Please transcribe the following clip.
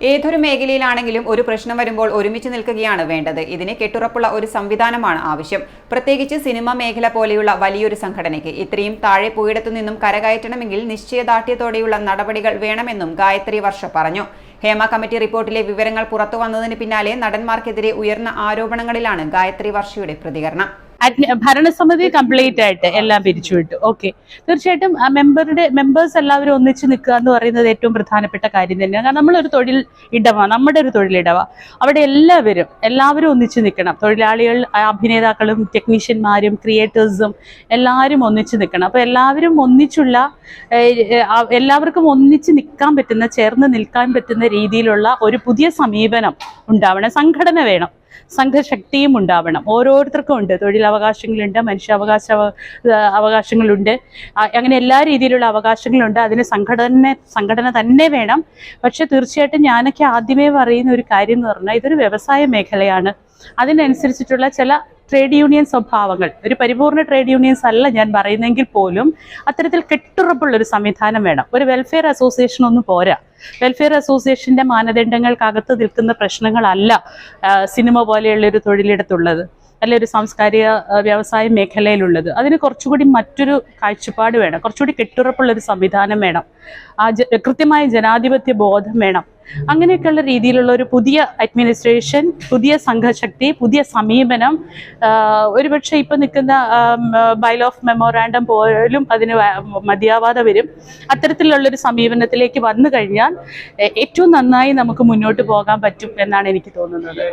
ഏതൊരു മേഖലയിലാണെങ്കിലും ഒരു പ്രശ്നം വരുമ്പോൾ ഒരുമിച്ച് നിൽക്കുകയാണ് വേണ്ടത്. ഇതിന് കെട്ടുറപ്പുള്ള ഒരു സംവിധാനമാണ് ആവശ്യം. പ്രത്യേകിച്ച് സിനിമ മേഖല പോലെയുള്ള വലിയൊരു സംഘടനയ്ക്ക് ഇത്രയും താഴെ പോയിടത്തു നിന്നും കരകയറ്റണമെങ്കിൽ നിശ്ചയദാർഢ്യത്തോടെയുള്ള നടപടികൾ വേണമെന്നും ഗായത്രി വർഷ പറഞ്ഞു. ഹേമ കമ്മിറ്റി റിപ്പോർട്ടിലെ വിവരങ്ങൾ പുറത്തു വന്നതിന് പിന്നാലെ നടന്മാർക്കെതിരെ ഉയർന്ന ആരോപണങ്ങളിലാണ് ഗായത്രി വർഷയുടെ പ്രതികരണം. ഭരണസമിതി കംപ്ലീറ്റ് ആയിട്ട് എല്ലാം പിരിച്ചുവിട്ടു. ഓക്കെ, തീർച്ചയായിട്ടും മെമ്പേഴ്സ് എല്ലാവരും ഒന്നിച്ച് നിൽക്കുക എന്ന് പറയുന്നത് ഏറ്റവും പ്രധാനപ്പെട്ട കാര്യം തന്നെയാണ്. കാരണം നമ്മളൊരു തൊഴിൽ ഇടവ, നമ്മുടെ ഒരു തൊഴിലിടവ, അവിടെ എല്ലാവരും ഒന്നിച്ച് നിൽക്കണം. തൊഴിലാളികൾ, അഭിനേതാക്കളും ടെക്നീഷ്യന്മാരും ക്രിയേറ്റേഴ്സും എല്ലാവരും ഒന്നിച്ച് നിൽക്കണം. അപ്പോൾ എല്ലാവർക്കും ഒന്നിച്ച് നിൽക്കാൻ പറ്റുന്ന, ചേർന്ന് നിൽക്കാൻ പറ്റുന്ന രീതിയിലുള്ള ഒരു പുതിയ സമീപനം ഉണ്ടാവണം. സംഘടന വേണം, സംഘശക്തിയും ഉണ്ടാവണം. ഓരോരുത്തർക്കും ഉണ്ട്, തൊഴിലവകാശങ്ങളുണ്ട്, അവകാശങ്ങളുണ്ട്, അങ്ങനെ എല്ലാ രീതിയിലുള്ള അവകാശങ്ങളുണ്ട്. അതിന് സംഘടന തന്നെ വേണം. പക്ഷെ തീർച്ചയായിട്ടും ഞാനൊക്കെ ആദ്യമേ പറയുന്ന ഒരു കാര്യം എന്ന് പറഞ്ഞാൽ ഇതൊരു വ്യവസായ മേഖലയാണ്. അതിനനുസരിച്ചിട്ടുള്ള ചില ട്രേഡ് യൂണിയൻ സ്വഭാവങ്ങൾ, ഒരു പരിപൂർണ്ണ ട്രേഡ് യൂണിയൻസ് അല്ല ഞാൻ പറയുന്നെങ്കിൽ പോലും അത്തരത്തിൽ കെട്ടുറപ്പുള്ളൊരു സംവിധാനം വേണം. ഒരു വെൽഫെയർ അസോസിയേഷൻ ഒന്നും പോരാ. വെൽഫെയർ അസോസിയേഷന്റെ മാനദണ്ഡങ്ങൾക്കകത്ത് നിൽക്കുന്ന പ്രശ്നങ്ങളല്ല സിനിമ പോലെയുള്ളൊരു തൊഴിലിടത്തുള്ളത്, അല്ലെ ഒരു സാംസ്കാരിക വ്യവസായ മേഖലയിലുള്ളത്. അതിന് കുറച്ചുകൂടി മറ്റൊരു കാഴ്ചപ്പാട് വേണം, കുറച്ചുകൂടി കെട്ടുറപ്പുള്ളൊരു സംവിധാനം വേണം, കൃത്യമായ ജനാധിപത്യ ബോധം വേണം. അങ്ങനെയൊക്കെയുള്ള രീതിയിലുള്ള ഒരു പുതിയ അഡ്മിനിസ്ട്രേഷൻ, പുതിയ സംഘശക്തി, പുതിയ സമീപനം, ഒരുപക്ഷെ ഇപ്പം നിൽക്കുന്ന ബൈൽ ഓഫ് മെമ്മോറാണ്ടം പോലും അതിന് മതിയാവാതെ വരും. അത്തരത്തിലുള്ളൊരു സമീപനത്തിലേക്ക് വന്നു കഴിഞ്ഞാൽ ഏറ്റവും നന്നായി നമുക്ക് മുന്നോട്ട് പോകാൻ പറ്റും എന്നാണ് എനിക്ക് തോന്നുന്നത്.